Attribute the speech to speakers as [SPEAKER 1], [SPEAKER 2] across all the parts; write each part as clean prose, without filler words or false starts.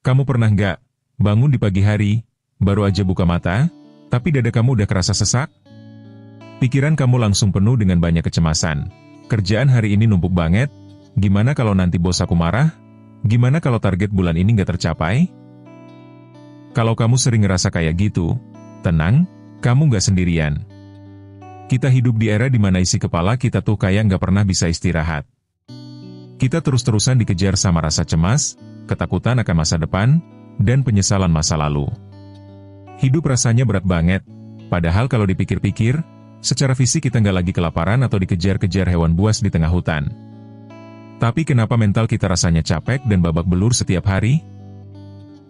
[SPEAKER 1] Kamu pernah nggak bangun di pagi hari, baru aja buka mata, tapi dada kamu udah kerasa sesak? Pikiran kamu langsung penuh dengan banyak kecemasan. Kerjaan hari ini numpuk banget, gimana kalau nanti bos aku marah? Gimana kalau target bulan ini nggak tercapai? Kalau kamu sering ngerasa kayak gitu, tenang, kamu nggak sendirian. Kita hidup di era di mana isi kepala kita tuh kayak nggak pernah bisa istirahat. Kita terus-terusan dikejar sama rasa cemas, ketakutan akan masa depan, dan penyesalan masa lalu. Hidup rasanya berat banget, padahal kalau dipikir-pikir, secara fisik kita nggak lagi kelaparan atau dikejar-kejar hewan buas di tengah hutan. Tapi kenapa mental kita rasanya capek dan babak belur setiap hari?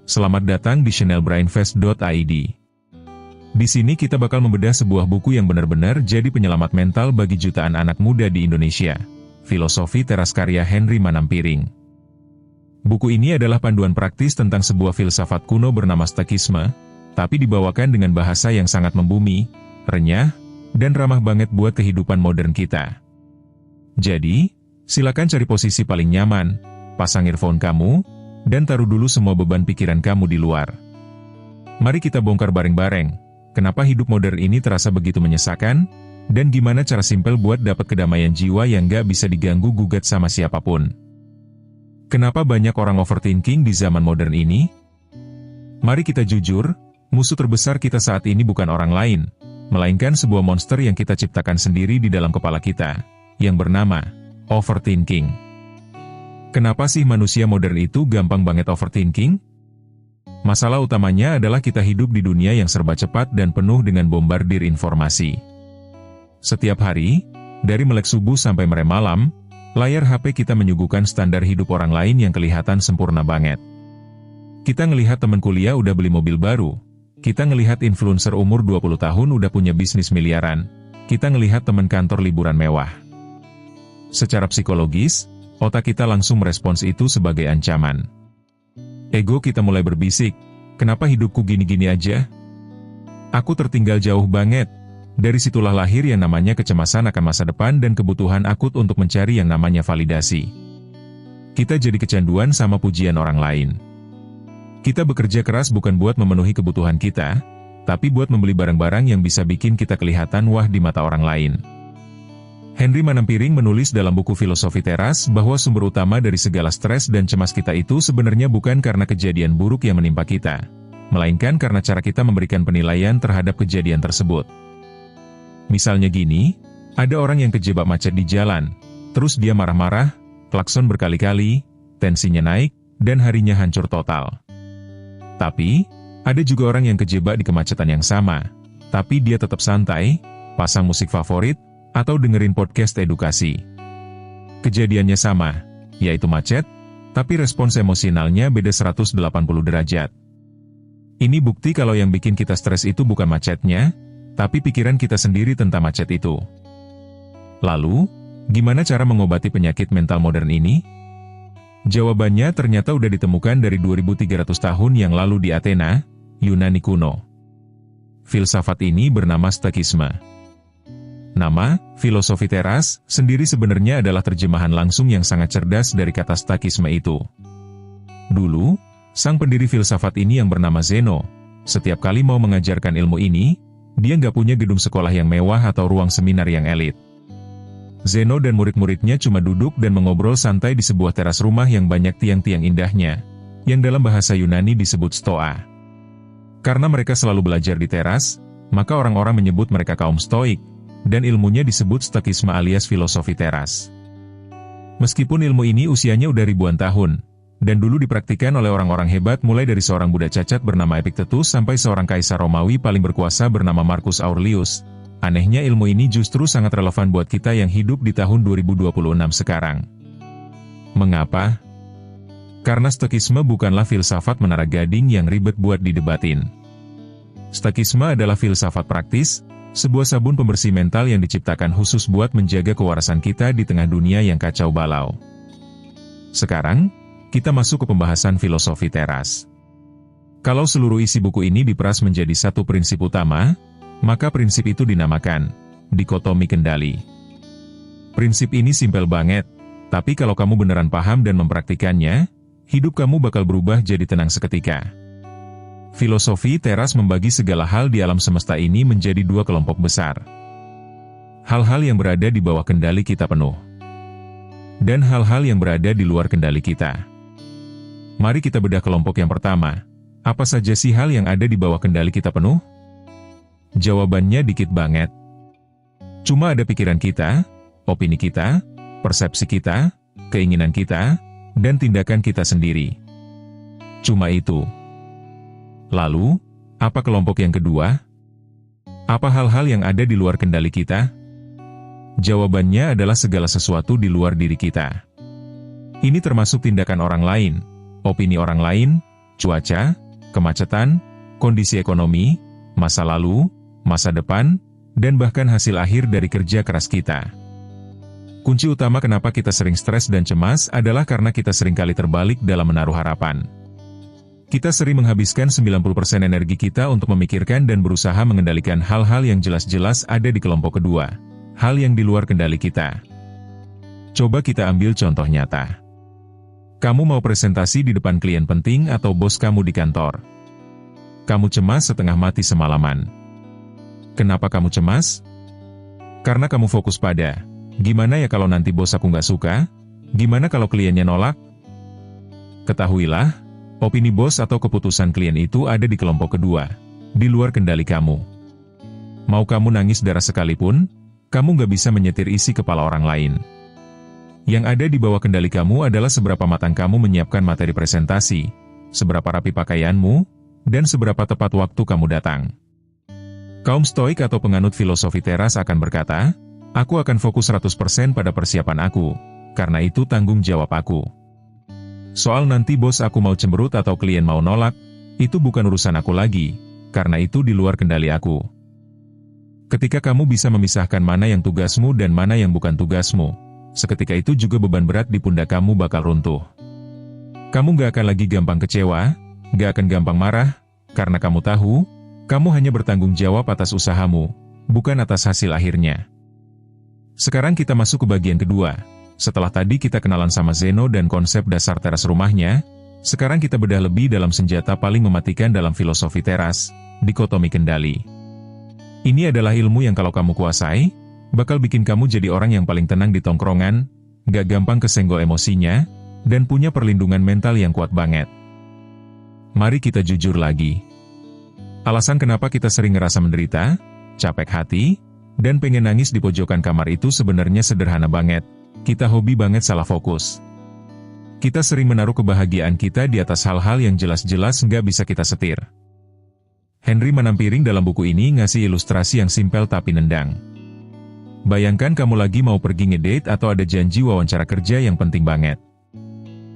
[SPEAKER 1] Selamat datang di channel brainfest.id. Di sini kita bakal membedah sebuah buku yang benar-benar jadi penyelamat mental bagi jutaan anak muda di Indonesia. Filosofi Teras karya Henry Manampiring. Buku ini adalah panduan praktis tentang sebuah filsafat kuno bernama Stoikisme, tapi dibawakan dengan bahasa yang sangat membumi, renyah, dan ramah banget buat kehidupan modern kita. Jadi, silakan cari posisi paling nyaman, pasang earphone kamu, dan taruh dulu semua beban pikiran kamu di luar. Mari kita bongkar bareng-bareng, kenapa hidup modern ini terasa begitu menyesakan, dan gimana cara simpel buat dapat kedamaian jiwa yang gak bisa diganggu-gugat sama siapapun. Kenapa banyak orang overthinking di zaman modern ini? Mari kita jujur, musuh terbesar kita saat ini bukan orang lain, melainkan sebuah monster yang kita ciptakan sendiri di dalam kepala kita, yang bernama overthinking. Kenapa sih manusia modern itu gampang banget overthinking? Masalah utamanya adalah kita hidup di dunia yang serba cepat dan penuh dengan bombardir informasi. Setiap hari, dari melek subuh sampai merem malam, layar HP kita menyuguhkan standar hidup orang lain yang kelihatan sempurna banget. Kita ngelihat teman kuliah udah beli mobil baru, kita ngelihat influencer umur 20 tahun udah punya bisnis miliaran, kita ngelihat teman kantor liburan mewah. Secara psikologis, otak kita langsung merespons itu sebagai ancaman. Ego kita mulai berbisik, kenapa hidupku gini-gini aja? Aku tertinggal jauh banget. Dari situlah lahir yang namanya kecemasan akan masa depan dan kebutuhan akut untuk mencari yang namanya validasi. Kita jadi kecanduan sama pujian orang lain. Kita bekerja keras bukan buat memenuhi kebutuhan kita, tapi buat membeli barang-barang yang bisa bikin kita kelihatan wah di mata orang lain. Henry Manampiring menulis dalam buku Filosofi Teras bahwa sumber utama dari segala stres dan cemas kita itu sebenarnya bukan karena kejadian buruk yang menimpa kita, melainkan karena cara kita memberikan penilaian terhadap kejadian tersebut. Misalnya gini, ada orang yang kejebak macet di jalan, terus dia marah-marah, klakson berkali-kali, tensinya naik, dan harinya hancur total. Tapi, ada juga orang yang kejebak di kemacetan yang sama, tapi dia tetap santai, pasang musik favorit, atau dengerin podcast edukasi. Kejadiannya sama, yaitu macet, tapi respons emosionalnya beda 180 derajat. Ini bukti kalau yang bikin kita stres itu bukan macetnya, tapi pikiran kita sendiri tentang macet itu. Lalu, gimana cara mengobati penyakit mental modern ini? Jawabannya ternyata udah ditemukan dari 2300 tahun yang lalu di Athena, Yunani kuno. Filsafat ini bernama Stoikisme. Nama, Filosofi Teras, sendiri sebenarnya adalah terjemahan langsung yang sangat cerdas dari kata Stoikisme itu. Dulu, sang pendiri filsafat ini yang bernama Zeno, setiap kali mau mengajarkan ilmu ini, dia nggak punya gedung sekolah yang mewah atau ruang seminar yang elit. Zeno dan murid-muridnya cuma duduk dan mengobrol santai di sebuah teras rumah yang banyak tiang-tiang indahnya, yang dalam bahasa Yunani disebut Stoa. Karena mereka selalu belajar di teras, maka orang-orang menyebut mereka kaum Stoik, dan ilmunya disebut Stoikisme alias Filosofi Teras. Meskipun ilmu ini usianya udah ribuan tahun, dan dulu dipraktikkan oleh orang-orang hebat mulai dari seorang budak cacat bernama Epictetus sampai seorang kaisar Romawi paling berkuasa bernama Marcus Aurelius. Anehnya ilmu ini justru sangat relevan buat kita yang hidup di tahun 2026 sekarang. Mengapa? Karena Stoikisme bukanlah filsafat menara gading yang ribet buat didebatin. Stoikisme adalah filsafat praktis, sebuah sabun pembersih mental yang diciptakan khusus buat menjaga kewarasan kita di tengah dunia yang kacau balau. Sekarang, kita masuk ke pembahasan Filosofi Teras. Kalau seluruh isi buku ini diperas menjadi satu prinsip utama, maka prinsip itu dinamakan dikotomi kendali. Prinsip ini simpel banget, tapi kalau kamu beneran paham dan mempraktikannya, hidup kamu bakal berubah jadi tenang seketika. Filosofi teras membagi segala hal di alam semesta ini menjadi dua kelompok besar. Hal-hal yang berada di bawah kendali kita penuh. Dan hal-hal yang berada di luar kendali kita. Mari kita bedah kelompok yang pertama. Apa saja sih hal yang ada di bawah kendali kita penuh? Jawabannya dikit banget. Cuma ada pikiran kita, opini kita, persepsi kita, keinginan kita, dan tindakan kita sendiri. Cuma itu. Lalu, apa kelompok yang kedua? Apa hal-hal yang ada di luar kendali kita? Jawabannya adalah segala sesuatu di luar diri kita. Ini termasuk tindakan orang lain, opini orang lain, cuaca, kemacetan, kondisi ekonomi, masa lalu, masa depan, dan bahkan hasil akhir dari kerja keras kita. Kunci utama kenapa kita sering stres dan cemas adalah karena kita seringkali terbalik dalam menaruh harapan. Kita sering menghabiskan 90% energi kita untuk memikirkan dan berusaha mengendalikan hal-hal yang jelas-jelas ada di kelompok kedua. Hal yang di luar kendali kita. Coba kita ambil contoh nyata. Kamu mau presentasi di depan klien penting atau bos kamu di kantor. Kamu cemas setengah mati semalaman. Kenapa kamu cemas? Karena kamu fokus pada, gimana ya kalau nanti bos aku nggak suka? Gimana kalau kliennya nolak? Ketahuilah, opini bos atau keputusan klien itu ada di kelompok kedua, di luar kendali kamu. Mau kamu nangis darah sekalipun, kamu nggak bisa menyetir isi kepala orang lain. Yang ada di bawah kendali kamu adalah seberapa matang kamu menyiapkan materi presentasi, seberapa rapi pakaianmu, dan seberapa tepat waktu kamu datang. Kaum stoik atau penganut filosofi teras akan berkata, aku akan fokus 100% pada persiapan aku, karena itu tanggung jawab aku. Soal nanti bos aku mau cemberut atau klien mau nolak, itu bukan urusan aku lagi, karena itu di luar kendali aku. Ketika kamu bisa memisahkan mana yang tugasmu dan mana yang bukan tugasmu, seketika itu juga beban berat di pundak kamu bakal runtuh. Kamu gak akan lagi gampang kecewa, gak akan gampang marah, karena kamu tahu, kamu hanya bertanggung jawab atas usahamu, bukan atas hasil akhirnya. Sekarang kita masuk ke bagian kedua. Setelah tadi kita kenalan sama Zeno dan konsep dasar teras rumahnya, sekarang kita bedah lebih dalam senjata paling mematikan dalam filosofi teras, dikotomi kendali. Ini adalah ilmu yang kalau kamu kuasai, bakal bikin kamu jadi orang yang paling tenang di tongkrongan, gak gampang kesenggol emosinya, dan punya perlindungan mental yang kuat banget. Mari kita jujur lagi. Alasan kenapa kita sering ngerasa menderita, capek hati, dan pengen nangis di pojokan kamar itu sebenarnya sederhana banget. Kita hobi banget salah fokus. Kita sering menaruh kebahagiaan kita di atas hal-hal yang jelas-jelas nggak bisa kita setir. Henry Manampiring dalam buku ini ngasih ilustrasi yang simpel tapi nendang. Bayangkan kamu lagi mau pergi ngedate atau ada janji wawancara kerja yang penting banget.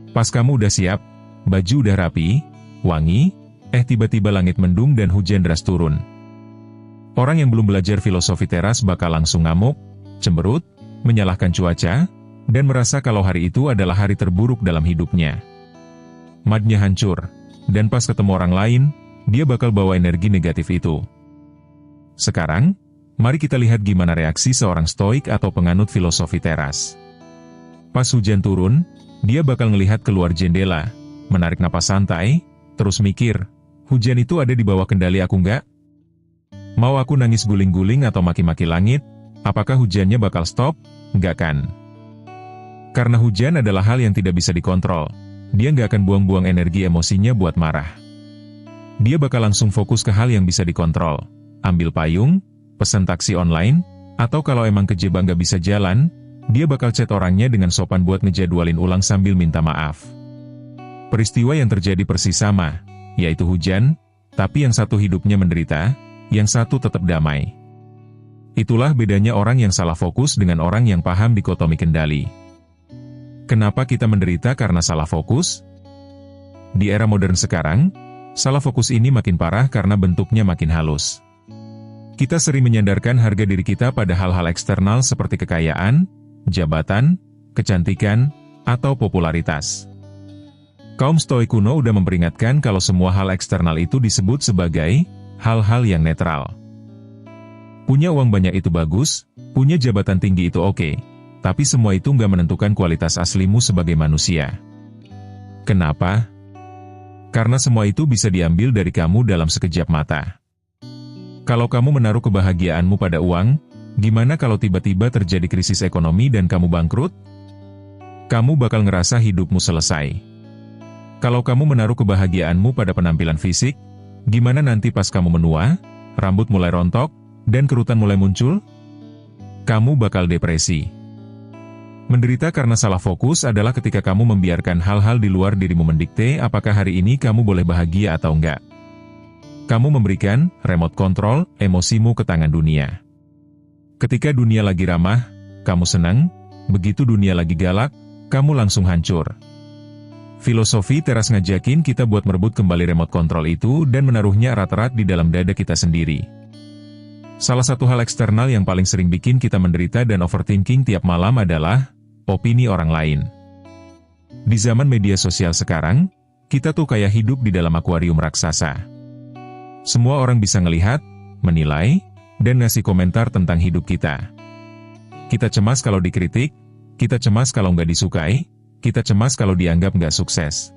[SPEAKER 1] Pas kamu udah siap, baju udah rapi, wangi, tiba-tiba langit mendung dan hujan deras turun. Orang yang belum belajar filosofi teras bakal langsung ngamuk, cemberut, menyalahkan cuaca, dan merasa kalau hari itu adalah hari terburuk dalam hidupnya. Moodnya hancur, dan pas ketemu orang lain, dia bakal bawa energi negatif itu. Sekarang, mari kita lihat gimana reaksi seorang stoik atau penganut filosofi teras. Pas hujan turun, dia bakal ngelihat keluar jendela, menarik napas santai, terus mikir, hujan itu ada di bawah kendali aku nggak? Mau aku nangis guling-guling atau maki-maki langit, apakah hujannya bakal stop? Nggak kan? Karena hujan adalah hal yang tidak bisa dikontrol, dia nggak akan buang-buang energi emosinya buat marah. Dia bakal langsung fokus ke hal yang bisa dikontrol. Ambil payung, pesan taksi online, atau kalau emang kejebak nggak bisa jalan, dia bakal chat orangnya dengan sopan buat ngejadwalin ulang sambil minta maaf. Peristiwa yang terjadi persis sama, yaitu hujan, tapi yang satu hidupnya menderita, yang satu tetap damai. Itulah bedanya orang yang salah fokus dengan orang yang paham dikotomi kendali. Kenapa kita menderita karena salah fokus? Di era modern sekarang, salah fokus ini makin parah karena bentuknya makin halus. Kita sering menyandarkan harga diri kita pada hal-hal eksternal seperti kekayaan, jabatan, kecantikan, atau popularitas. Kaum stoik kuno udah memperingatkan kalau semua hal eksternal itu disebut sebagai hal-hal yang netral. Punya uang banyak itu bagus, punya jabatan tinggi itu oke, tapi semua itu nggak menentukan kualitas aslimu sebagai manusia. Kenapa? Karena semua itu bisa diambil dari kamu dalam sekejap mata. Kalau kamu menaruh kebahagiaanmu pada uang, gimana kalau tiba-tiba terjadi krisis ekonomi dan kamu bangkrut? Kamu bakal ngerasa hidupmu selesai. Kalau kamu menaruh kebahagiaanmu pada penampilan fisik, gimana nanti pas kamu menua, rambut mulai rontok, dan kerutan mulai muncul? Kamu bakal depresi. Menderita karena salah fokus adalah ketika kamu membiarkan hal-hal di luar dirimu mendikte apakah hari ini kamu boleh bahagia atau enggak. Kamu memberikan remote control emosimu ke tangan dunia. Ketika dunia lagi ramah, kamu senang. Begitu dunia lagi galak, kamu langsung hancur. Filosofi teras ngajakin kita buat merebut kembali remote control itu dan menaruhnya erat-erat di dalam dada kita sendiri. Salah satu hal eksternal yang paling sering bikin kita menderita dan overthinking tiap malam adalah opini orang lain. Di zaman media sosial sekarang, kita tuh kayak hidup di dalam akuarium raksasa. Semua orang bisa ngelihat, menilai, dan ngasih komentar tentang hidup kita. Kita cemas kalau dikritik, kita cemas kalau nggak disukai, kita cemas kalau dianggap nggak sukses.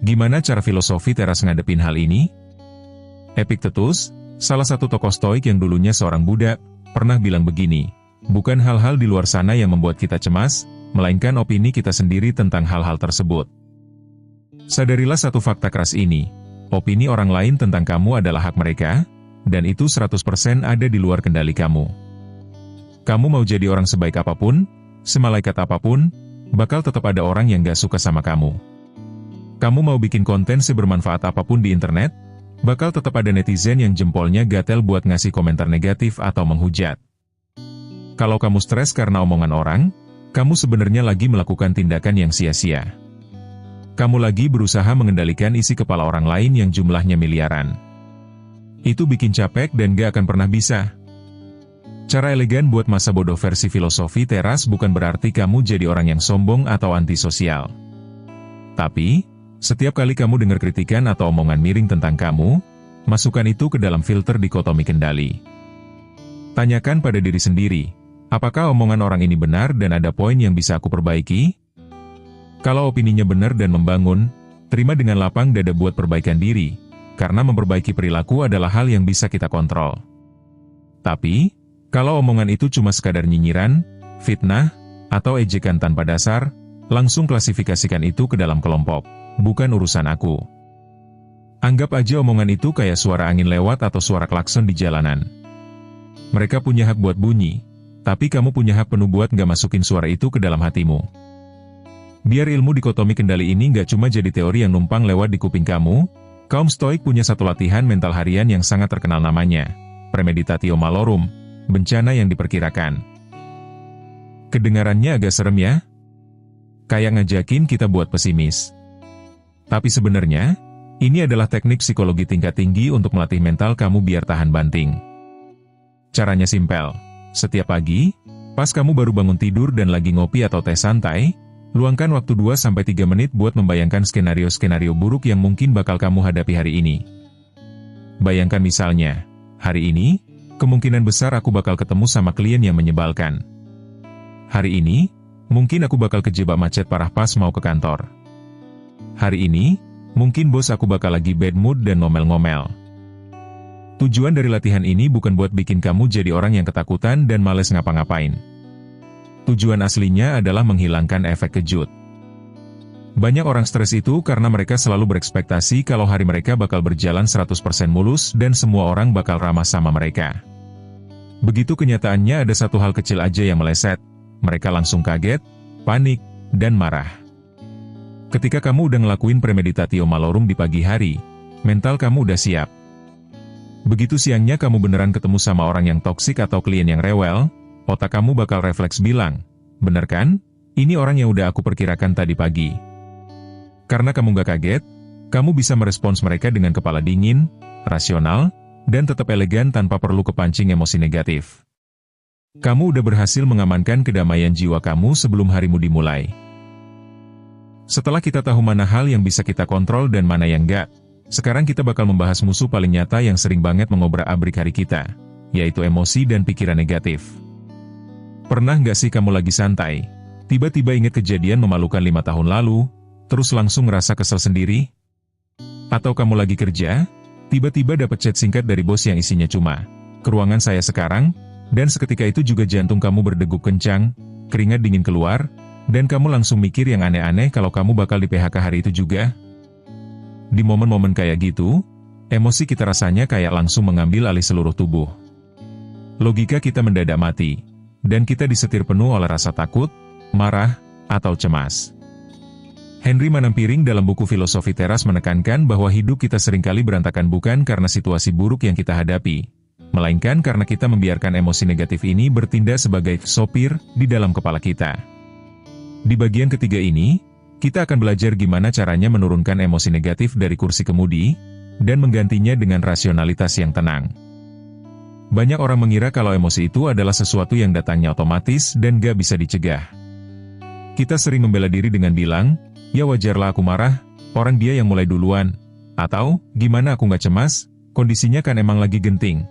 [SPEAKER 1] Gimana cara filosofi teras ngadepin hal ini? Epictetus, salah satu tokoh stoik yang dulunya seorang budak, pernah bilang begini, bukan hal-hal di luar sana yang membuat kita cemas, melainkan opini kita sendiri tentang hal-hal tersebut. Sadarilah satu fakta keras ini, opini orang lain tentang kamu adalah hak mereka, dan itu 100% ada di luar kendali kamu. Kamu mau jadi orang sebaik apapun, semalaikat apapun, bakal tetap ada orang yang gak suka sama kamu. Kamu mau bikin konten sebermanfaat apapun di internet, bakal tetap ada netizen yang jempolnya gatel buat ngasih komentar negatif atau menghujat. Kalau kamu stres karena omongan orang, kamu sebenarnya lagi melakukan tindakan yang sia-sia. Kamu lagi berusaha mengendalikan isi kepala orang lain yang jumlahnya miliaran. Itu bikin capek dan gak akan pernah bisa. Cara elegan buat masa bodoh versi filosofi teras bukan berarti kamu jadi orang yang sombong atau antisosial. Tapi, setiap kali kamu dengar kritikan atau omongan miring tentang kamu, masukkan itu ke dalam filter dikotomi kendali. Tanyakan pada diri sendiri, apakah omongan orang ini benar dan ada poin yang bisa aku perbaiki? Kalau opininya benar dan membangun, terima dengan lapang dada buat perbaikan diri, karena memperbaiki perilaku adalah hal yang bisa kita kontrol. Tapi, kalau omongan itu cuma sekadar nyinyiran, fitnah, atau ejekan tanpa dasar, langsung klasifikasikan itu ke dalam kelompok, bukan urusan aku. Anggap aja omongan itu kayak suara angin lewat atau suara klakson di jalanan. Mereka punya hak buat bunyi, tapi kamu punya hak penuh buat nggak masukin suara itu ke dalam hatimu. Biar ilmu dikotomi kendali ini nggak cuma jadi teori yang numpang lewat di kuping kamu, kaum stoik punya satu latihan mental harian yang sangat terkenal namanya, premeditatio malorum, bencana yang diperkirakan. Kedengarannya agak serem ya? Kayak ngajakin kita buat pesimis. Tapi sebenarnya, ini adalah teknik psikologi tingkat tinggi untuk melatih mental kamu biar tahan banting. Caranya simpel. Setiap pagi, pas kamu baru bangun tidur dan lagi ngopi atau teh santai, luangkan waktu 2-3 menit buat membayangkan skenario-skenario buruk yang mungkin bakal kamu hadapi hari ini. Bayangkan misalnya, hari ini, kemungkinan besar aku bakal ketemu sama klien yang menyebalkan. Hari ini, mungkin aku bakal kejebak macet parah pas mau ke kantor. Hari ini, mungkin bos aku bakal lagi bad mood dan ngomel-ngomel. Tujuan dari latihan ini bukan buat bikin kamu jadi orang yang ketakutan dan males ngapa-ngapain. Tujuan aslinya adalah menghilangkan efek kejut. Banyak orang stres itu karena mereka selalu berekspektasi kalau hari mereka bakal berjalan 100% mulus dan semua orang bakal ramah sama mereka. Begitu kenyataannya ada satu hal kecil aja yang meleset, mereka langsung kaget, panik, dan marah. Ketika kamu udah ngelakuin premeditatio malorum di pagi hari, mental kamu udah siap. Begitu siangnya kamu beneran ketemu sama orang yang toksik atau klien yang rewel, otak kamu bakal refleks bilang, bener kan? Ini orang yang udah aku perkirakan tadi pagi. Karena kamu gak kaget, kamu bisa merespons mereka dengan kepala dingin, rasional, dan tetap elegan tanpa perlu kepancing emosi negatif. Kamu udah berhasil mengamankan kedamaian jiwa kamu sebelum harimu dimulai. Setelah kita tahu mana hal yang bisa kita kontrol dan mana yang enggak, sekarang kita bakal membahas musuh paling nyata yang sering banget mengobrak-abrik hari kita, yaitu emosi dan pikiran negatif. Pernah nggak sih kamu lagi santai, tiba-tiba ingat kejadian memalukan 5 tahun lalu, terus langsung ngerasa kesel sendiri? Atau kamu lagi kerja, tiba-tiba dapat chat singkat dari bos yang isinya cuma, "Ke ruangan saya sekarang," dan seketika itu juga jantung kamu berdegup kencang, keringat dingin keluar, dan kamu langsung mikir yang aneh-aneh kalau kamu bakal di PHK hari itu juga? Di momen-momen kayak gitu, emosi kita rasanya kayak langsung mengambil alih seluruh tubuh. Logika kita mendadak mati, dan kita disetir penuh oleh rasa takut, marah, atau cemas. Henry Manampiring dalam buku Filosofi Teras menekankan bahwa hidup kita seringkali berantakan bukan karena situasi buruk yang kita hadapi, melainkan karena kita membiarkan emosi negatif ini bertindak sebagai sopir di dalam kepala kita. Di bagian ketiga ini, kita akan belajar gimana caranya menurunkan emosi negatif dari kursi kemudi, dan menggantinya dengan rasionalitas yang tenang. Banyak orang mengira kalau emosi itu adalah sesuatu yang datangnya otomatis dan gak bisa dicegah. Kita sering membela diri dengan bilang, "Ya wajarlah aku marah, orang dia yang mulai duluan." Atau, "Gimana aku gak cemas, kondisinya kan emang lagi genting."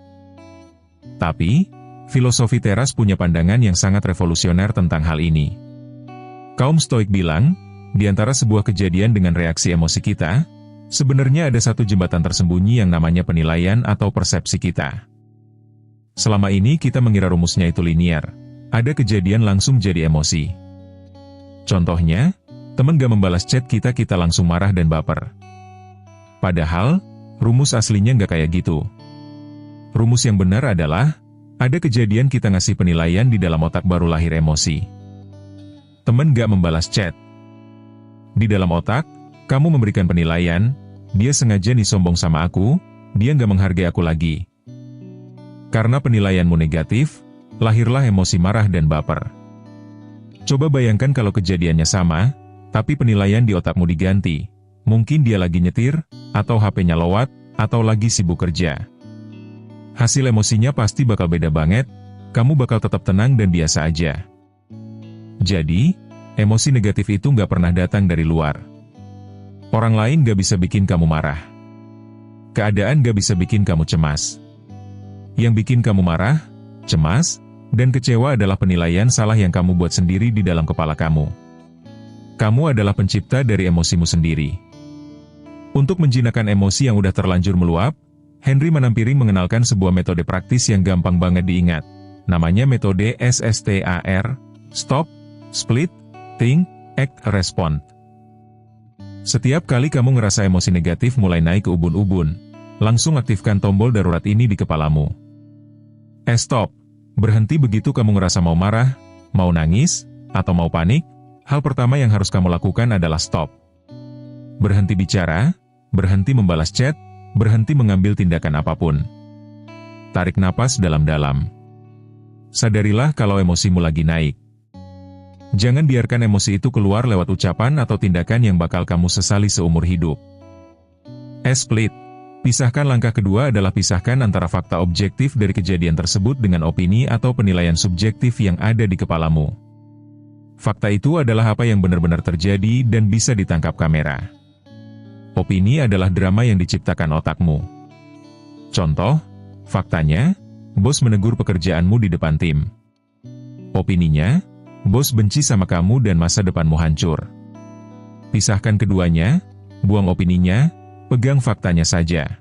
[SPEAKER 1] Tapi, filosofi teras punya pandangan yang sangat revolusioner tentang hal ini. Kaum Stoik bilang, di antara sebuah kejadian dengan reaksi emosi kita, sebenarnya ada satu jembatan tersembunyi yang namanya penilaian atau persepsi kita. Selama ini kita mengira rumusnya itu linear, ada kejadian langsung jadi emosi. Contohnya, teman gak membalas chat kita langsung marah dan baper. Padahal, rumus aslinya gak kayak gitu. Rumus yang benar adalah, ada kejadian kita ngasih penilaian di dalam otak baru lahir emosi. Teman gak membalas chat. Di dalam otak, kamu memberikan penilaian, "Dia sengaja nih sombong sama aku, dia gak menghargai aku lagi." Karena penilaianmu negatif, lahirlah emosi marah dan baper. Coba bayangkan kalau kejadiannya sama, tapi penilaian di otakmu diganti. Mungkin dia lagi nyetir, atau HP-nya lowat, atau lagi sibuk kerja. Hasil emosinya pasti bakal beda banget, kamu bakal tetap tenang dan biasa aja. Jadi, emosi negatif itu nggak pernah datang dari luar. Orang lain nggak bisa bikin kamu marah. Keadaan nggak bisa bikin kamu cemas. Yang bikin kamu marah, cemas, dan kecewa adalah penilaian salah yang kamu buat sendiri di dalam kepala kamu. Kamu adalah pencipta dari emosimu sendiri. Untuk menjinakkan emosi yang udah terlanjur meluap, Henry Manampiring mengenalkan sebuah metode praktis yang gampang banget diingat. Namanya metode SSTAR, Stop, Split, Think, Act, Respond. Setiap kali kamu ngerasa emosi negatif mulai naik ke ubun-ubun, langsung aktifkan tombol darurat ini di kepalamu. Stop. Berhenti begitu kamu ngerasa mau marah, mau nangis, atau mau panik, hal pertama yang harus kamu lakukan adalah stop. Berhenti bicara, berhenti membalas chat, berhenti mengambil tindakan apapun. Tarik napas dalam-dalam. Sadarilah kalau emosimu lagi naik. Jangan biarkan emosi itu keluar lewat ucapan atau tindakan yang bakal kamu sesali seumur hidup. Split. Pisahkan. Langkah kedua adalah pisahkan antara fakta objektif dari kejadian tersebut dengan opini atau penilaian subjektif yang ada di kepalamu. Fakta itu adalah apa yang benar-benar terjadi dan bisa ditangkap kamera. Opini adalah drama yang diciptakan otakmu. Contoh, faktanya, bos menegur pekerjaanmu di depan tim. Opininya, bos benci sama kamu dan masa depanmu hancur. Pisahkan keduanya, buang opininya, pegang faktanya saja.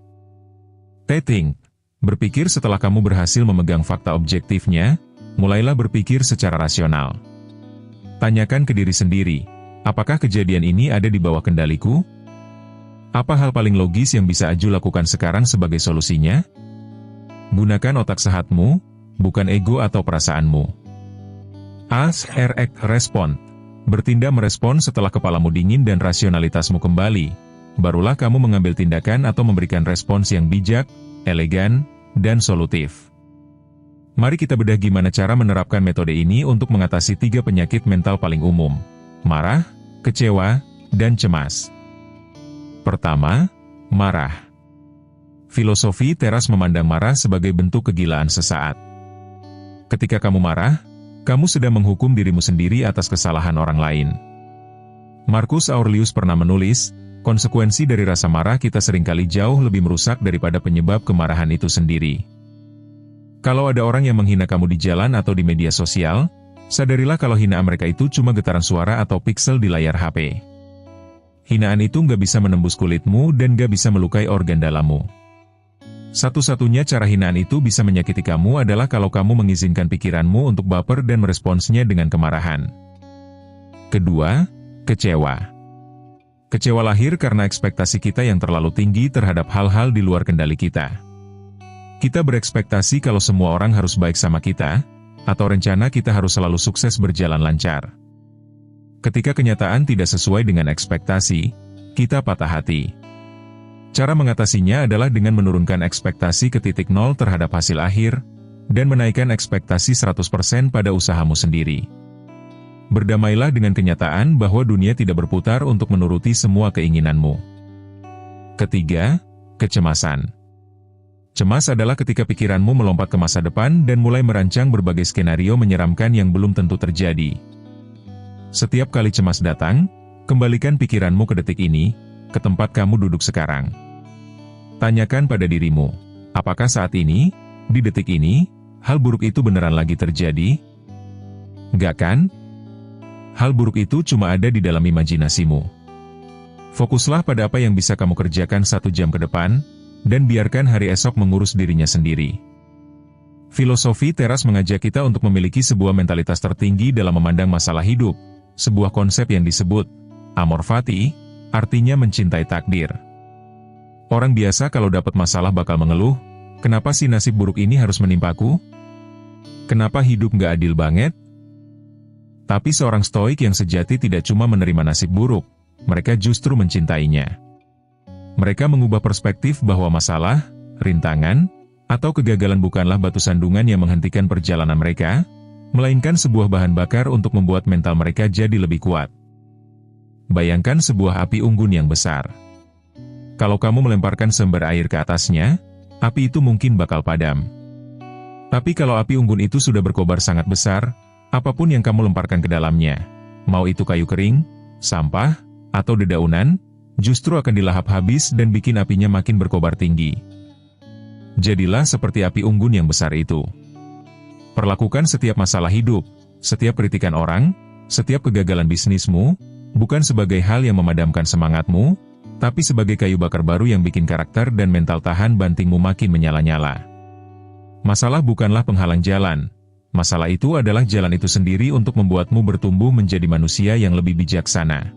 [SPEAKER 1] Think. Berpikir. Setelah kamu berhasil memegang fakta objektifnya, mulailah berpikir secara rasional. Tanyakan ke diri sendiri, apakah kejadian ini ada di bawah kendaliku? Apa hal paling logis yang bisa Aju lakukan sekarang sebagai solusinya? Gunakan otak sehatmu, bukan ego atau perasaanmu. Ask, React, Respond. Bertindak merespon setelah kepalamu dingin dan rasionalitasmu kembali. Barulah kamu mengambil tindakan atau memberikan respons yang bijak, elegan, dan solutif. Mari kita bedah gimana cara menerapkan metode ini untuk mengatasi 3 penyakit mental paling umum: marah, kecewa, dan cemas. Pertama, marah. Filosofi teras memandang marah sebagai bentuk kegilaan sesaat. Ketika kamu marah, kamu sedang menghukum dirimu sendiri atas kesalahan orang lain. Marcus Aurelius pernah menulis, konsekuensi dari rasa marah kita seringkali jauh lebih merusak daripada penyebab kemarahan itu sendiri. Kalau ada orang yang menghina kamu di jalan atau di media sosial, sadarilah kalau hinaan mereka itu cuma getaran suara atau piksel di layar HP. Hinaan itu nggak bisa menembus kulitmu dan nggak bisa melukai organ dalammu. Satu-satunya cara hinaan itu bisa menyakiti kamu adalah kalau kamu mengizinkan pikiranmu untuk baper dan meresponsnya dengan kemarahan. Kedua, kecewa. Kecewa lahir karena ekspektasi kita yang terlalu tinggi terhadap hal-hal di luar kendali kita. Kita berekspektasi kalau semua orang harus baik sama kita, atau rencana kita harus selalu sukses berjalan lancar. Ketika kenyataan tidak sesuai dengan ekspektasi, kita patah hati. Cara mengatasinya adalah dengan menurunkan ekspektasi ke titik nol terhadap hasil akhir, dan menaikkan ekspektasi 100% pada usahamu sendiri. Berdamailah dengan kenyataan bahwa dunia tidak berputar untuk menuruti semua keinginanmu. Ketiga, kecemasan. Cemas adalah ketika pikiranmu melompat ke masa depan dan mulai merancang berbagai skenario menyeramkan yang belum tentu terjadi. Setiap kali cemas datang, kembalikan pikiranmu ke detik ini, ke tempat kamu duduk sekarang. Tanyakan pada dirimu, apakah saat ini, di detik ini, hal buruk itu beneran lagi terjadi? Enggak kan? Hal buruk itu cuma ada di dalam imajinasimu. Fokuslah pada apa yang bisa kamu kerjakan 1 jam ke depan, dan biarkan hari esok mengurus dirinya sendiri. Filosofi teras mengajak kita untuk memiliki sebuah mentalitas tertinggi dalam memandang masalah hidup, sebuah konsep yang disebut amor fati, artinya mencintai takdir. Orang biasa kalau dapat masalah bakal mengeluh, kenapa sih nasib buruk ini harus menimpaku? Kenapa hidup nggak adil banget? Tapi seorang stoik yang sejati tidak cuma menerima nasib buruk, mereka justru mencintainya. Mereka mengubah perspektif bahwa masalah, rintangan, atau kegagalan bukanlah batu sandungan yang menghentikan perjalanan mereka, melainkan sebuah bahan bakar untuk membuat mental mereka jadi lebih kuat. Bayangkan sebuah api unggun yang besar. Kalau kamu melemparkan sumber air ke atasnya, api itu mungkin bakal padam. Tapi kalau api unggun itu sudah berkobar sangat besar, apapun yang kamu lemparkan ke dalamnya, mau itu kayu kering, sampah, atau dedaunan, justru akan dilahap habis dan bikin apinya makin berkobar tinggi. Jadilah seperti api unggun yang besar itu. Perlakukan setiap masalah hidup, setiap kritikan orang, setiap kegagalan bisnismu, bukan sebagai hal yang memadamkan semangatmu, tapi sebagai kayu bakar baru yang bikin karakter dan mental tahan bantingmu makin menyala-nyala. Masalah bukanlah penghalang jalan. Masalah itu adalah jalan itu sendiri untuk membuatmu bertumbuh menjadi manusia yang lebih bijaksana.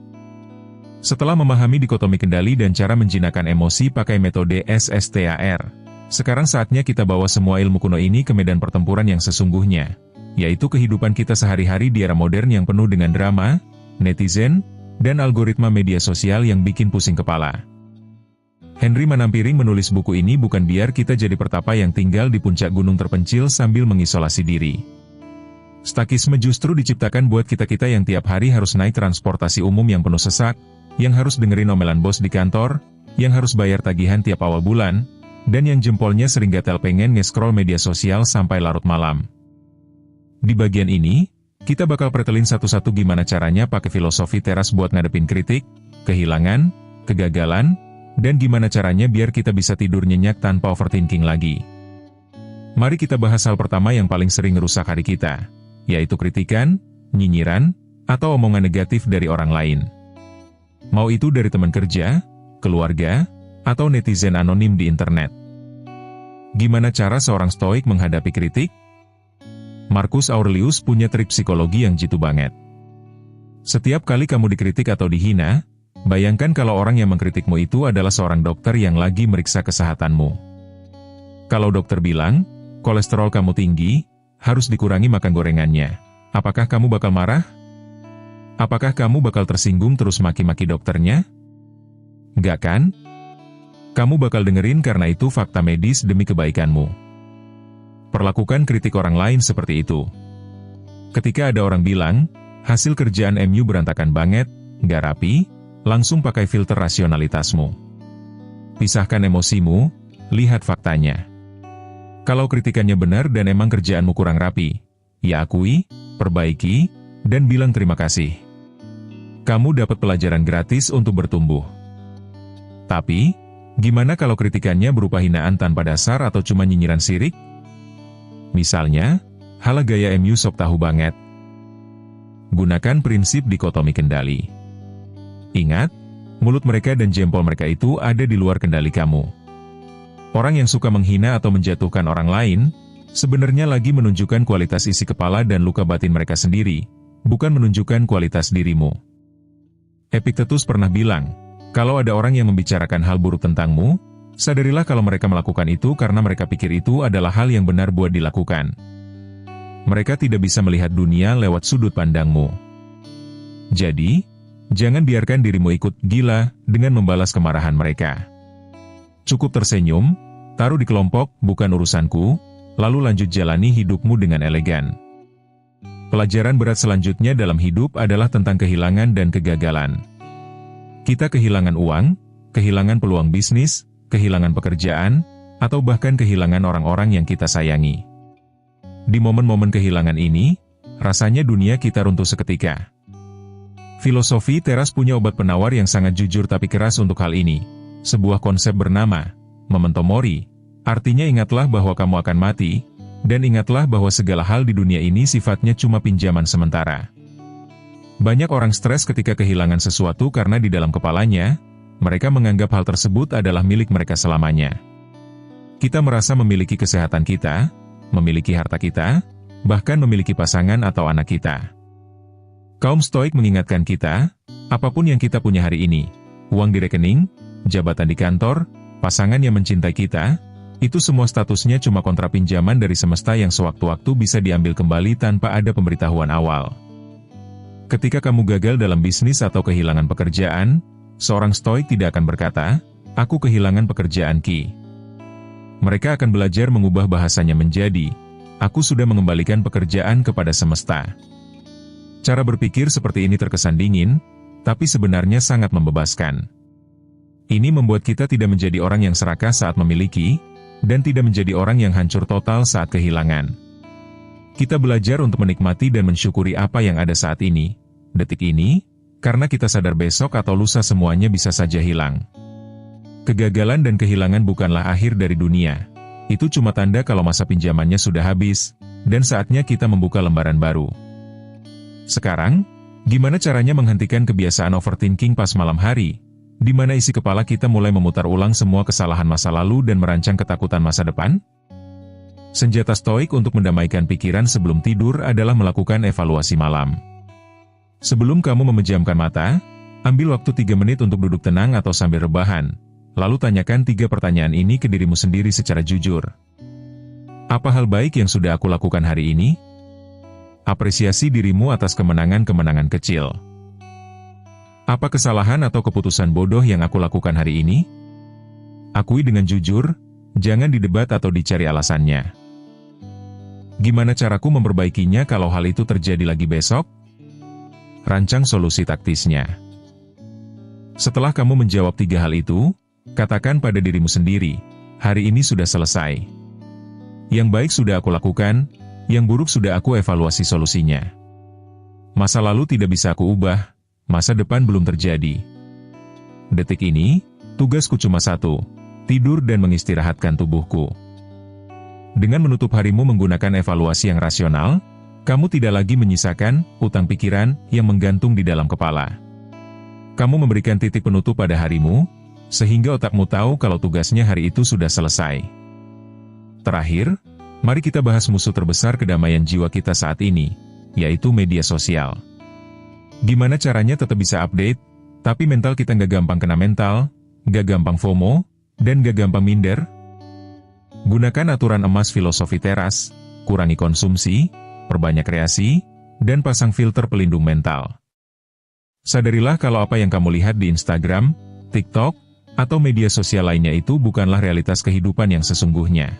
[SPEAKER 1] Setelah memahami dikotomi kendali dan cara menjinakkan emosi pakai metode SSTAR, sekarang saatnya kita bawa semua ilmu kuno ini ke medan pertempuran yang sesungguhnya, yaitu kehidupan kita sehari-hari di era modern yang penuh dengan drama, netizen, dan algoritma media sosial yang bikin pusing kepala. Henry Manampiring menulis buku ini bukan biar kita jadi pertapa yang tinggal di puncak gunung terpencil sambil mengisolasi diri. Stakisme justru diciptakan buat kita-kita yang tiap hari harus naik transportasi umum yang penuh sesak, yang harus dengerin omelan bos di kantor, yang harus bayar tagihan tiap awal bulan, dan yang jempolnya sering gatel pengen nge-scroll media sosial sampai larut malam. Di bagian ini, kita bakal pretelin satu-satu gimana caranya pakai filosofi teras buat ngadepin kritik, kehilangan, kegagalan, dan gimana caranya biar kita bisa tidur nyenyak tanpa overthinking lagi. Mari kita bahas hal pertama yang paling sering ngerusak hari kita, yaitu kritikan, nyinyiran, atau omongan negatif dari orang lain. Mau itu dari teman kerja, keluarga, atau netizen anonim di internet. Gimana cara seorang stoik menghadapi kritik? Marcus Aurelius punya trik psikologi yang jitu banget. Setiap kali kamu dikritik atau dihina, bayangkan kalau orang yang mengkritikmu itu adalah seorang dokter yang lagi meriksa kesehatanmu. Kalau dokter bilang, kolesterol kamu tinggi, harus dikurangi makan gorengannya. Apakah kamu bakal marah? Apakah kamu bakal tersinggung terus maki-maki dokternya? Enggak kan? Kamu bakal dengerin karena itu fakta medis demi kebaikanmu. Perlakukan kritik orang lain seperti itu. Ketika ada orang bilang, hasil kerjaan MU berantakan banget, nggak rapi, langsung pakai filter rasionalitasmu. Pisahkan emosimu, lihat faktanya. Kalau kritikannya benar dan emang kerjaanmu kurang rapi, ya akui, perbaiki, dan bilang terima kasih. Kamu dapat pelajaran gratis untuk bertumbuh. Tapi, gimana kalau kritikannya berupa hinaan tanpa dasar atau cuma nyinyiran sirik? Misalnya, halah gaya MU sok tahu banget. Gunakan prinsip dikotomi kendali. Ingat, Mulut mereka dan jempol mereka itu ada di luar kendali kamu. Orang yang suka menghina atau menjatuhkan orang lain, sebenarnya lagi menunjukkan kualitas isi kepala dan luka batin mereka sendiri, bukan menunjukkan kualitas dirimu. Epictetus pernah bilang, kalau ada orang yang membicarakan hal buruk tentangmu, sadarilah kalau mereka melakukan itu karena mereka pikir itu adalah hal yang benar buat dilakukan. Mereka tidak bisa melihat dunia lewat sudut pandangmu. Jadi, jangan biarkan dirimu ikut gila dengan membalas kemarahan mereka. Cukup tersenyum, taruh di kelompok, bukan urusanku, lalu lanjut jalani hidupmu dengan elegan. Pelajaran berat selanjutnya dalam hidup adalah tentang kehilangan dan kegagalan. Kita kehilangan uang, kehilangan peluang bisnis, kehilangan pekerjaan, atau bahkan kehilangan orang-orang yang kita sayangi. Di momen-momen kehilangan ini, rasanya dunia kita runtuh seketika. Filosofi teras punya obat penawar yang sangat jujur tapi keras untuk hal ini. Sebuah konsep bernama memento mori, artinya ingatlah bahwa kamu akan mati, dan ingatlah bahwa segala hal di dunia ini sifatnya cuma pinjaman sementara. Banyak orang stres ketika kehilangan sesuatu karena di dalam kepalanya, mereka menganggap hal tersebut adalah milik mereka selamanya. Kita merasa memiliki kesehatan kita, memiliki harta kita, bahkan memiliki pasangan atau anak kita. Kaum Stoik mengingatkan kita, apapun yang kita punya hari ini, uang di rekening, jabatan di kantor, pasangan yang mencintai kita, itu semua statusnya cuma kontrak pinjaman dari semesta yang sewaktu-waktu bisa diambil kembali tanpa ada pemberitahuan awal. Ketika kamu gagal dalam bisnis atau kehilangan pekerjaan, seorang Stoik tidak akan berkata, "Aku kehilangan pekerjaan Ki." Mereka akan belajar mengubah bahasanya menjadi, "Aku sudah mengembalikan pekerjaan kepada semesta." Cara berpikir seperti ini terkesan dingin, tapi sebenarnya sangat membebaskan. Ini membuat kita tidak menjadi orang yang serakah saat memiliki, dan tidak menjadi orang yang hancur total saat kehilangan. Kita belajar untuk menikmati dan mensyukuri apa yang ada saat ini, detik ini, karena kita sadar besok atau lusa semuanya bisa saja hilang. Kegagalan dan kehilangan bukanlah akhir dari dunia. Itu cuma tanda kalau masa pinjamannya sudah habis, dan saatnya kita membuka lembaran baru. Sekarang, gimana caranya menghentikan kebiasaan overthinking pas malam hari, di mana isi kepala kita mulai memutar ulang semua kesalahan masa lalu dan merancang ketakutan masa depan? Senjata Stoik untuk mendamaikan pikiran sebelum tidur adalah melakukan evaluasi malam. Sebelum kamu memejamkan mata, ambil waktu 3 menit untuk duduk tenang atau sambil rebahan. Lalu tanyakan 3 pertanyaan ini ke dirimu sendiri secara jujur. Apa hal baik yang sudah aku lakukan hari ini? Apresiasi dirimu atas kemenangan-kemenangan kecil. Apa kesalahan atau keputusan bodoh yang aku lakukan hari ini? Akui dengan jujur, jangan didebat atau dicari alasannya. Gimana caraku memperbaikinya kalau hal itu terjadi lagi besok? Rancang solusi taktisnya. Setelah kamu menjawab 3 hal itu, katakan pada dirimu sendiri, hari ini sudah selesai. Yang baik sudah aku lakukan, yang buruk sudah aku evaluasi solusinya. Masa lalu tidak bisa aku ubah, masa depan belum terjadi. Detik ini, tugasku cuma satu, tidur dan mengistirahatkan tubuhku. Dengan menutup harimu menggunakan evaluasi yang rasional, kamu tidak lagi menyisakan utang pikiran yang menggantung di dalam kepala. Kamu memberikan titik penutup pada harimu, sehingga otakmu tahu kalau tugasnya hari itu sudah selesai. Terakhir, mari kita bahas musuh terbesar kedamaian jiwa kita saat ini, yaitu media sosial. Gimana caranya tetap bisa update, tapi mental kita nggak gampang kena mental, nggak gampang FOMO, dan nggak gampang minder? Gunakan aturan emas filosofi teras, kurangi konsumsi, perbanyak kreasi, dan pasang filter pelindung mental. Sadarilah kalau apa yang kamu lihat di Instagram, TikTok, atau media sosial lainnya itu bukanlah realitas kehidupan yang sesungguhnya.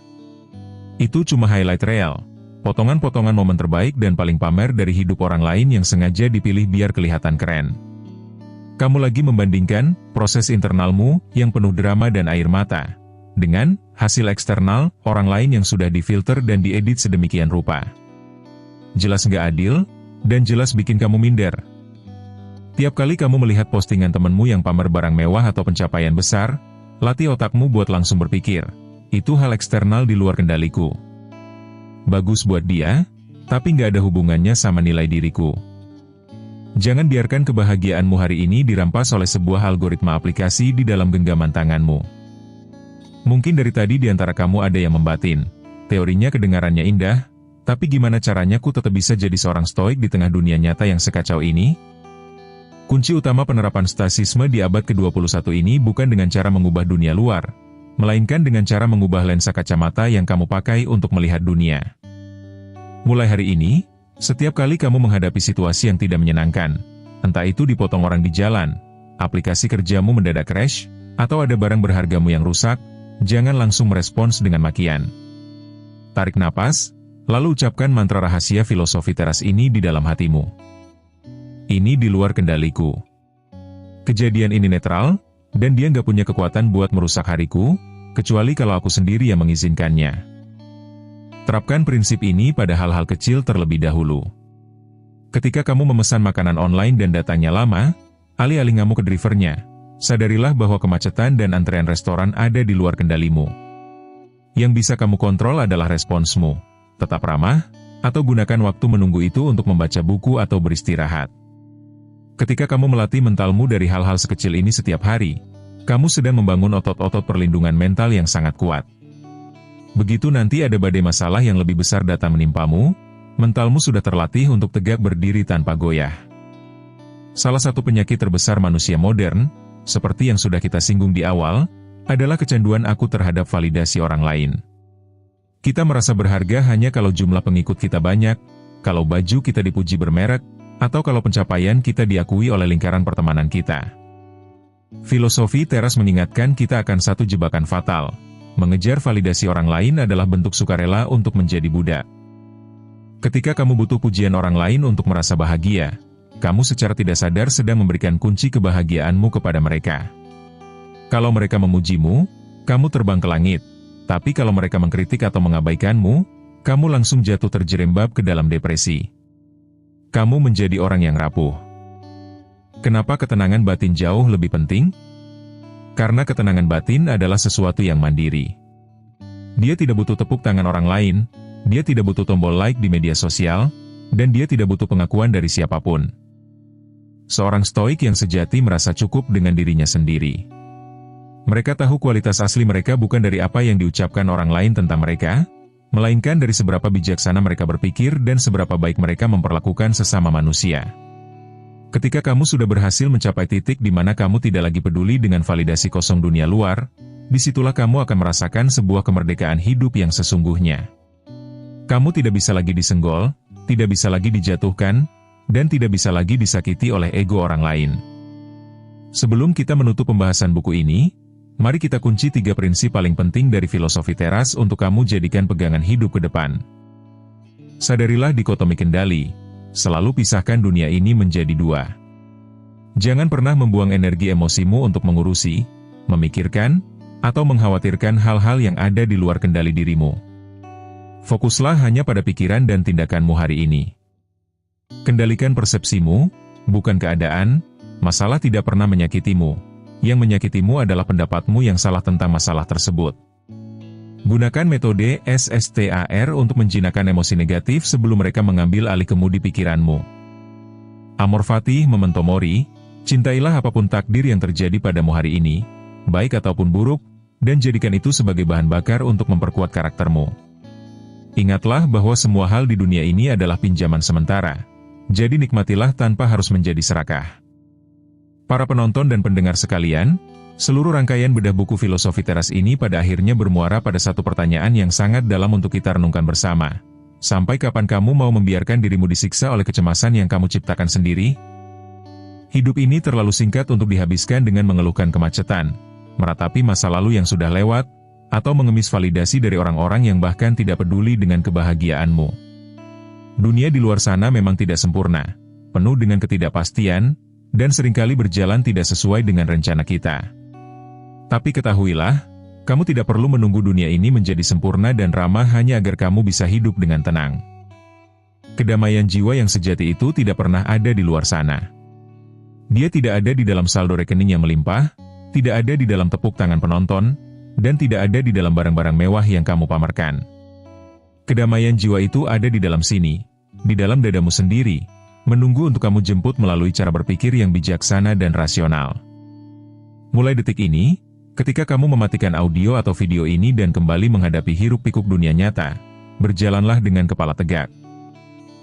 [SPEAKER 1] Itu cuma highlight reel, potongan-potongan momen terbaik dan paling pamer dari hidup orang lain yang sengaja dipilih biar kelihatan keren. Kamu lagi membandingkan proses internalmu yang penuh drama dan air mata, dengan hasil eksternal orang lain yang sudah difilter dan diedit sedemikian rupa. Jelas nggak adil, dan jelas bikin kamu minder. Tiap kali kamu melihat postingan temenmu yang pamer barang mewah atau pencapaian besar, latih otakmu buat langsung berpikir, itu hal eksternal di luar kendaliku. Bagus buat dia, tapi nggak ada hubungannya sama nilai diriku. Jangan biarkan kebahagiaanmu hari ini dirampas oleh sebuah algoritma aplikasi di dalam genggaman tanganmu. Mungkin dari tadi di antara kamu ada yang membatin. Teorinya kedengarannya indah, tapi gimana caranya ku tetap bisa jadi seorang stoik di tengah dunia nyata yang sekacau ini? Kunci utama penerapan stoicisme di abad ke-21 ini bukan dengan cara mengubah dunia luar, melainkan dengan cara mengubah lensa kacamata yang kamu pakai untuk melihat dunia. Mulai hari ini, setiap kali kamu menghadapi situasi yang tidak menyenangkan, entah itu dipotong orang di jalan, aplikasi kerjamu mendadak crash, atau ada barang berhargamu yang rusak, jangan langsung merespons dengan makian. Tarik napas, lalu ucapkan mantra rahasia filosofi teras ini di dalam hatimu. Ini di luar kendaliku. Kejadian ini netral, dan dia nggak punya kekuatan buat merusak hariku, kecuali kalau aku sendiri yang mengizinkannya. Terapkan prinsip ini pada hal-hal kecil terlebih dahulu. Ketika kamu memesan makanan online dan datanya lama, alih-alih ngamuk ke drivernya, sadarilah bahwa kemacetan dan antrean restoran ada di luar kendalimu. Yang bisa kamu kontrol adalah responsmu. Tetap ramah, atau gunakan waktu menunggu itu untuk membaca buku atau beristirahat. Ketika kamu melatih mentalmu dari hal-hal sekecil ini setiap hari, kamu sedang membangun otot-otot perlindungan mental yang sangat kuat. Begitu nanti ada badai masalah yang lebih besar datang menimpamu, mentalmu sudah terlatih untuk tegak berdiri tanpa goyah. Salah satu penyakit terbesar manusia modern, seperti yang sudah kita singgung di awal, adalah kecanduan aku terhadap validasi orang lain. Kita merasa berharga hanya kalau jumlah pengikut kita banyak, kalau baju kita dipuji bermerek, atau kalau pencapaian kita diakui oleh lingkaran pertemanan kita. Filosofi teras mengingatkan kita akan satu jebakan fatal. Mengejar validasi orang lain adalah bentuk sukarela untuk menjadi budak. Ketika kamu butuh pujian orang lain untuk merasa bahagia, kamu secara tidak sadar sedang memberikan kunci kebahagiaanmu kepada mereka. Kalau mereka memujimu, kamu terbang ke langit. Tapi kalau mereka mengkritik atau mengabaikanmu, kamu langsung jatuh terjerembab ke dalam depresi. Kamu menjadi orang yang rapuh. Kenapa ketenangan batin jauh lebih penting? Karena ketenangan batin adalah sesuatu yang mandiri. Dia tidak butuh tepuk tangan orang lain, dia tidak butuh tombol like di media sosial, dan dia tidak butuh pengakuan dari siapapun. Seorang stoik yang sejati merasa cukup dengan dirinya sendiri. Mereka tahu kualitas asli mereka bukan dari apa yang diucapkan orang lain tentang mereka, melainkan dari seberapa bijaksana mereka berpikir dan seberapa baik mereka memperlakukan sesama manusia. Ketika kamu sudah berhasil mencapai titik di mana kamu tidak lagi peduli dengan validasi kosong dunia luar, disitulah kamu akan merasakan sebuah kemerdekaan hidup yang sesungguhnya. Kamu tidak bisa lagi disenggol, tidak bisa lagi dijatuhkan, dan tidak bisa lagi disakiti oleh ego orang lain. Sebelum kita menutup pembahasan buku ini, mari kita kunci 3 prinsip paling penting dari filosofi teras untuk kamu jadikan pegangan hidup ke depan. Sadarilah dikotomi kendali. Selalu pisahkan dunia ini menjadi 2. Jangan pernah membuang energi emosimu untuk mengurusi, memikirkan, atau mengkhawatirkan hal-hal yang ada di luar kendali dirimu. Fokuslah hanya pada pikiran dan tindakanmu hari ini. Kendalikan persepsimu, bukan keadaan. Masalah tidak pernah menyakitimu. Yang menyakitimu adalah pendapatmu yang salah tentang masalah tersebut. Gunakan metode SSTAR untuk menjinakkan emosi negatif sebelum mereka mengambil alih kemudi pikiranmu. Amor fati memento mori, cintailah apapun takdir yang terjadi padamu hari ini, baik ataupun buruk, dan jadikan itu sebagai bahan bakar untuk memperkuat karaktermu. Ingatlah bahwa semua hal di dunia ini adalah pinjaman sementara, jadi nikmatilah tanpa harus menjadi serakah. Para penonton dan pendengar sekalian, seluruh rangkaian bedah buku filosofi teras ini pada akhirnya bermuara pada satu pertanyaan yang sangat dalam untuk kita renungkan bersama. Sampai kapan kamu mau membiarkan dirimu disiksa oleh kecemasan yang kamu ciptakan sendiri? Hidup ini terlalu singkat untuk dihabiskan dengan mengeluhkan kemacetan, meratapi masa lalu yang sudah lewat, atau mengemis validasi dari orang-orang yang bahkan tidak peduli dengan kebahagiaanmu. Dunia di luar sana memang tidak sempurna, penuh dengan ketidakpastian, dan seringkali berjalan tidak sesuai dengan rencana kita. Tapi ketahuilah, kamu tidak perlu menunggu dunia ini menjadi sempurna dan ramah hanya agar kamu bisa hidup dengan tenang. Kedamaian jiwa yang sejati itu tidak pernah ada di luar sana. Dia tidak ada di dalam saldo rekening yang melimpah, tidak ada di dalam tepuk tangan penonton, dan tidak ada di dalam barang-barang mewah yang kamu pamerkan. Kedamaian jiwa itu ada di dalam sini, di dalam dadamu sendiri, menunggu untuk kamu jemput melalui cara berpikir yang bijaksana dan rasional. Mulai detik ini, ketika kamu mematikan audio atau video ini dan kembali menghadapi hiruk-pikuk dunia nyata, berjalanlah dengan kepala tegak.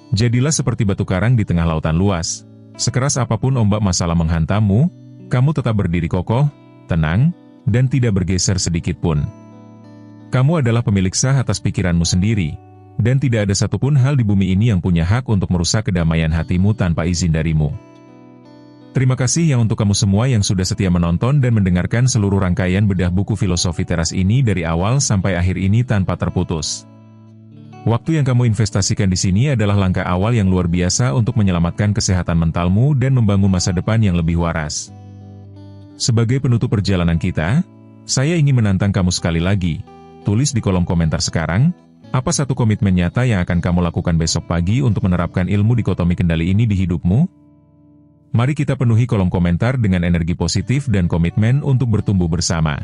[SPEAKER 1] Jadilah seperti batu karang di tengah lautan luas. Sekeras apapun ombak masalah menghantammu, kamu tetap berdiri kokoh, tenang, dan tidak bergeser sedikit pun. Kamu adalah pemilik sah atas pikiranmu sendiri, dan tidak ada satupun hal di bumi ini yang punya hak untuk merusak kedamaian hatimu tanpa izin darimu. Terima kasih ya untuk kamu semua yang sudah setia menonton dan mendengarkan seluruh rangkaian bedah buku filosofi teras ini dari awal sampai akhir ini tanpa terputus. Waktu yang kamu investasikan di sini adalah langkah awal yang luar biasa untuk menyelamatkan kesehatan mentalmu dan membangun masa depan yang lebih waras. Sebagai penutup perjalanan kita, saya ingin menantang kamu sekali lagi. Tulis di kolom komentar sekarang, apa satu komitmen nyata yang akan kamu lakukan besok pagi untuk menerapkan ilmu dikotomi kendali ini di hidupmu? Mari kita penuhi kolom komentar dengan energi positif dan komitmen untuk bertumbuh bersama.